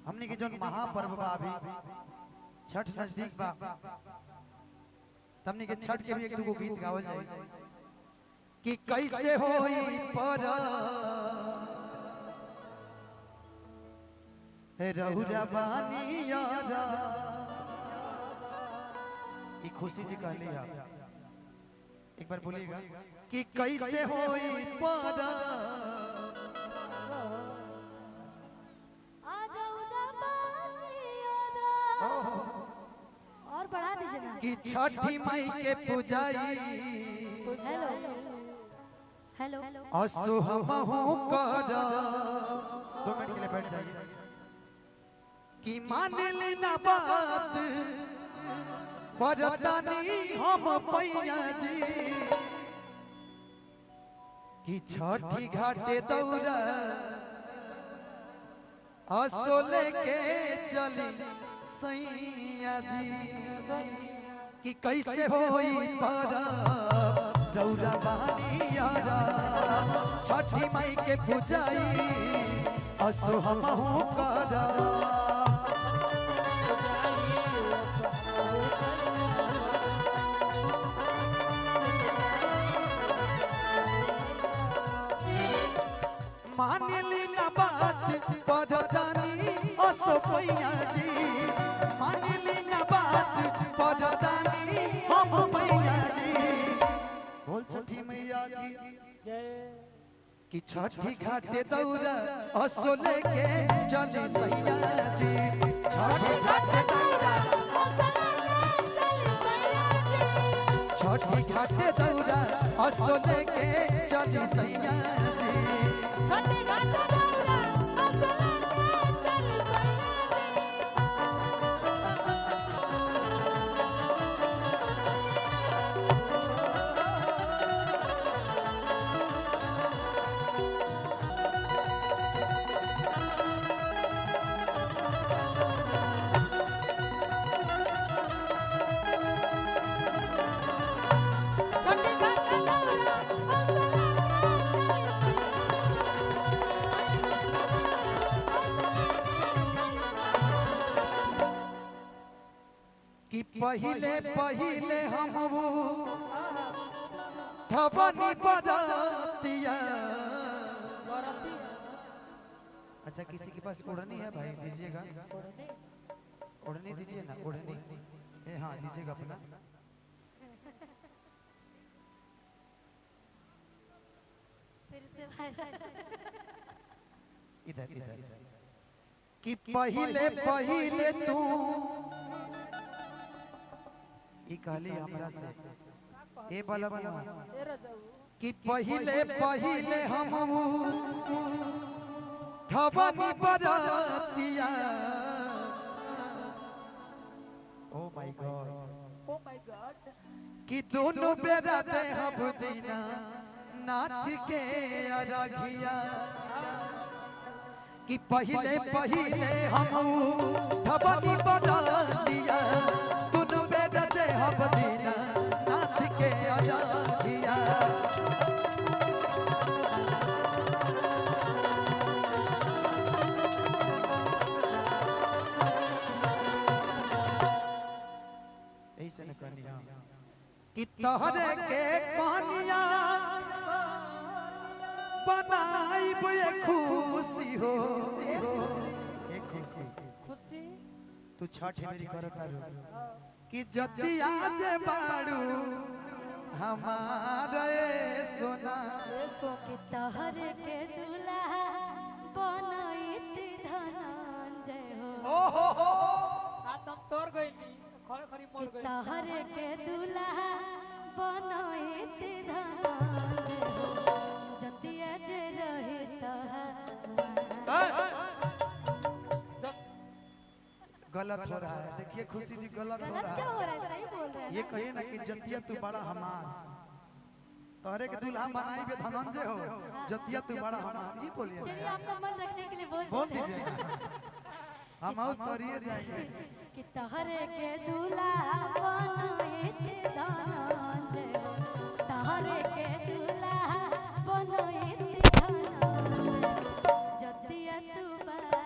हमने के जन महापर्व बा अभी छठ नजदीक बा हमने के छठ के भी एक दो गीत गावल जाए कि कैसे होई पर रहुरा बानी यारा ये खुशी से कहली है एक बार बोलिएगा कि कैसे होई पर और बढ़ा दीजिए ना कि छठी माई के पूजाई हेलो हेलो असो हमहु कर 2 मिनट के लिए बैठ जाइए कि मान लेना बात परतानी हम पैया जी कि छठी घाटे दौड़ा असो लेके चली सैया जी कि कैसे होई परब दौड़ा बानी यारा छठी माई के पूजाई असो हमहु करा मान लीना बात परदानी असो पैया जी मान लीना बात परदानी हम पैया जी बोल छठी मैया की कि छठी घाटे दौड़ा असो लेके चली सैया जी छठी घाटे दौड़ा छठी घाटे दौड़ा असो लेके चली सैया जी छठी घाटे दौड़ा असो लेके चली कि पहिले पहिले हम ठबनी बदतिया अच्छा किसी के पास ओढ़नी है भाई दीजिएगा ओढ़नी दीजिए ना ओढ़नी हाँ दीजिएगा अपना फिर से इधर इधर कि पहिले पहिले तू ई कहली हमरा से ए बलबना कि पहिले पहिले हम ठबनी बदतिया ओ माय गॉड कि दोनों बेरा दे हम दीना नाथ के अरघिया कि पहिले पहिले हम ठबनी बदतिया दोनों बेरा दे हम दीना नाथ के अरघिया कि तोहरे के पानिया बनाई खुशी हो एक खुशी तू छठ मेरी करता रो कि जतिया जे बाड़ू हमारे सोना कि तोहरे के दुल्हा बनैत धनंजय हो ओहो तुम तोड़ गई खरी मोड़ गई तोहरे के दुल्हा बनैत धनंजय हो जतिया जे रहे गलत हो रहा है देखिए खुशी जी गलत हो रहा क्या हो है रहा है सही बोल रहे हैं ये कहिए ना कि जतिया तू बड़ा हमार तोहरे के दुल्हा बनाई बे धनंजय हो जतिया तू बड़ा हमार ये बोलिए चलिए आपका मन रखने के लिए बोल दीजिए हम और तोरिए जाएंगे कि तोहरे के दुल्हा बनैत धनंजय हो तोहरे के दुल्हा बनैत धनंजय जतिया तू बड़ा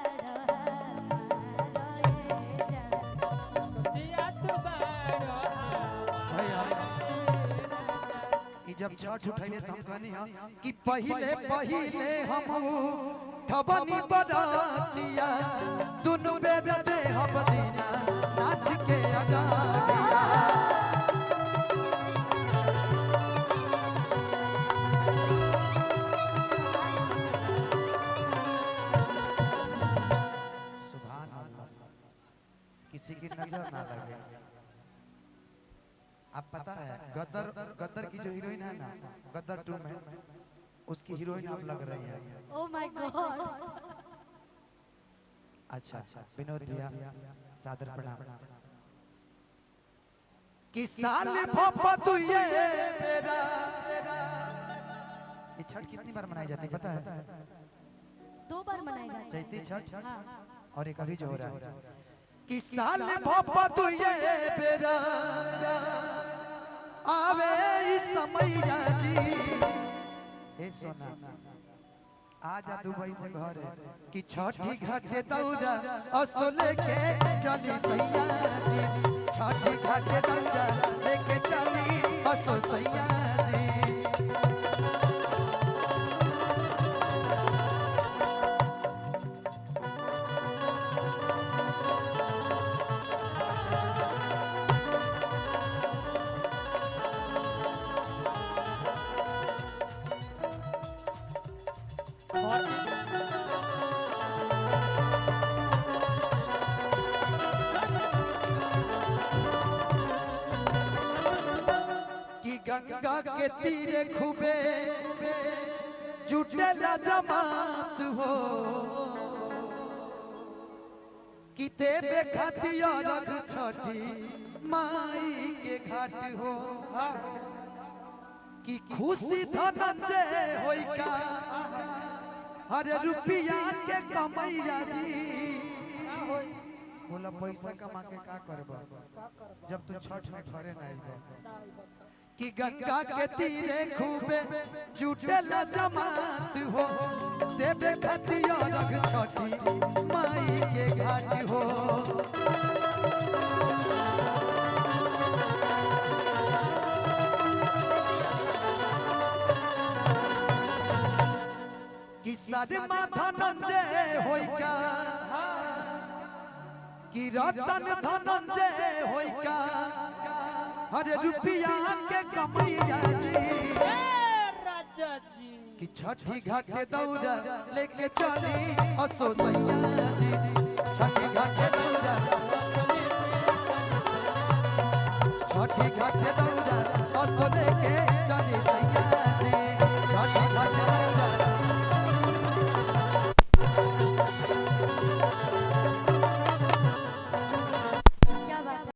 जब छठ उठैले त हम कहनी हां कि पहिले पहिले हम ठबनी बरातिया दुनु बेद दे हम दीना नाथ के अगाड़िया सुभान अल्लाह किसी की नजर ना लगे। आप पता है गदर की जो हीरोइन है ना गदर 2 में उसकी हीरोइन आप लग रही है। Oh my God. अच्छा विनोद भैया सादर प्रणाम। कि साल भोपा तू ये मेरा ये छठ कितनी बार मनाई जाती है पता है? 2 बार मनाई जाती है चैती छठ हाँ। और एक अभी जो हो रहा है कि साल भोपा तू ये मेरा आवे इस समैया जी ए सोना आजा दुबई से घर कि छठी घाटे दौरा असो लेके चली सैया जी छठी घाटे दौरा लेके चली असो सैया जी। गंगा के तीरे खूबे जुटेला जमात हो कि देवे खातिर रख छठी माई के घाट हो कि खुशी धनंजय होई का हर रुपया के कमैया जी। बोला पैसा कमा के का करबा जब तू छठ में घरे नहीं आइबा कि गंगा के तीरे खूबे जुटेला जमात हो देवे खातिर रख छठी माई के घाट हो कि सारे माथा धनंजय होई का कि रतन धनंजय होई का हरे रुपया के कमैया जी राजा जी कि छठी घाटे दौरा लेके चली असो सैया जी छठी घाटे दौरा छठी घाटे दौरा